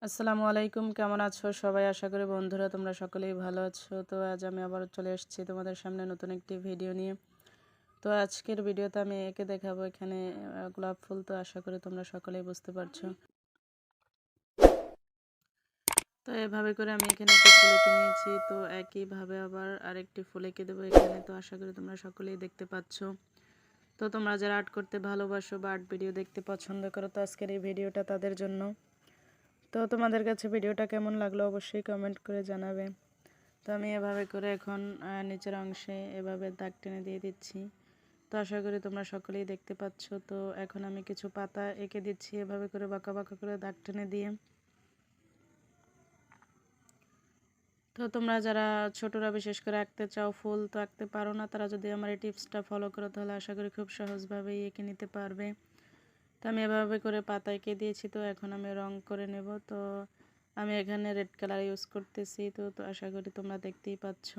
আসসালামু আলাইকুম, কেমন আছো সবাই? আশা করি বন্ধুরা তোমরা সকলেই ভালো আছো। তো আজ আমি আবার চলে এসেছি তোমাদের সামনে নতুন একটি ভিডিও নিয়ে। তো আজকের ভিডিওতে আমি এঁকে দেখাবো এখানে গোলাপ ফুল। তো আশা করি তোমরা সকলেই বুঝতে পারছো। তো এভাবে করে আমি এখানে একটি ফুল এঁকে নিয়েছি। তো একইভাবে আবার আরেকটি ফুল এঁকে দেবো এখানে। তো আশা করি তোমরা সকলেই দেখতে পাচ্ছো। তো তোমরা যারা আর্ট করতে ভালোবাসো বা আর্ট ভিডিও দেখতে পছন্দ করো, তো আজকের এই ভিডিওটা তাদের জন্য। তো তোমাদের কাছে ভিডিওটা কেমন লাগলো অবশ্যই কমেন্ট করে জানাবে। তো আমি এভাবে করে এখন নিচের অংশে এভাবে দাগ টেনে দিয়ে দিচ্ছি। তো আশা করি তোমরা সকলেই দেখতে পাচ্ছ। তো এখন আমি কিছু পাতা এঁকে দিচ্ছি এভাবে করে বাঁকা বাঁকা করে দাগ টেনে দিয়ে। তো তোমরা যারা ছোটরা বিশেষ করে আঁকতে চাও ফুল, তো আঁকতে পারো না, তারা যদি আমার এই টিপসটা ফলো করো তাহলে আশা করি খুব সহজভাবেই এঁকে নিতে পারবে। তো আমি এভাবে করে পাতা এঁকে দিয়েছি। তো এখন আমি রং করে নেব। তো আমি এখানে রেড কালার ইউজ করতেছি। তো আশা করি তোমরা দেখতেই পাচ্ছ।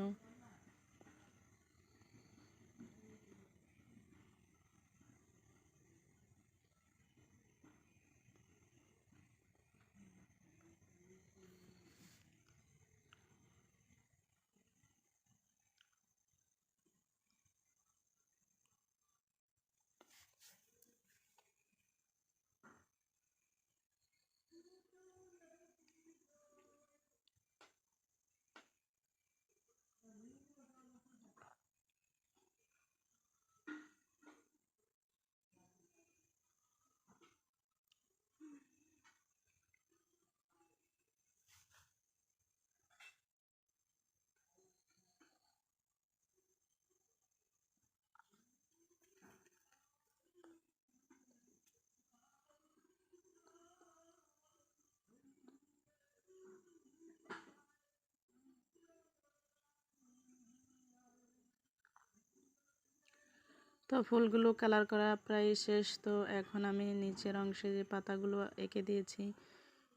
তো ফুলগুলো কালার করা প্রায় শেষ। তো এখন আমি নিচের অংশে যে পাতাগুলো এঁকে দিয়েছি,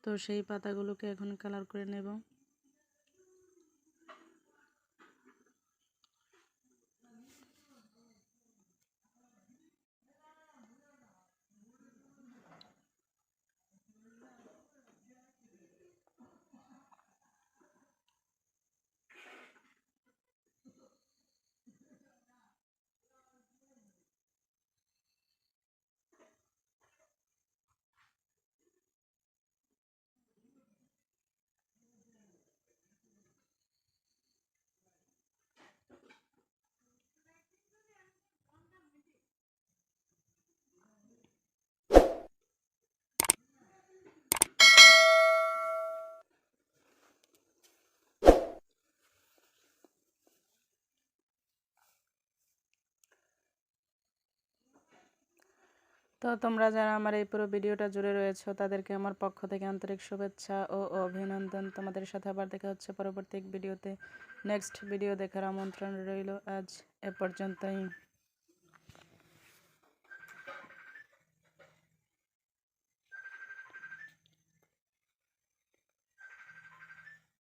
তো সেই পাতাগুলোকে এখন কালার করে নেব। তো তোমরা যারা আমার এই পুরো ভিডিওটা জুড়ে রয়েছো তাদেরকে আমার পক্ষ থেকে আন্তরিক শুভেচ্ছা ও অভিনন্দন। তোমাদের সাথে আবার দেখা হচ্ছে পরবর্তী ভিডিওতে। নেক্সট ভিডিও দেখার আমন্ত্রণ রইল। আজ এ পর্যন্তই।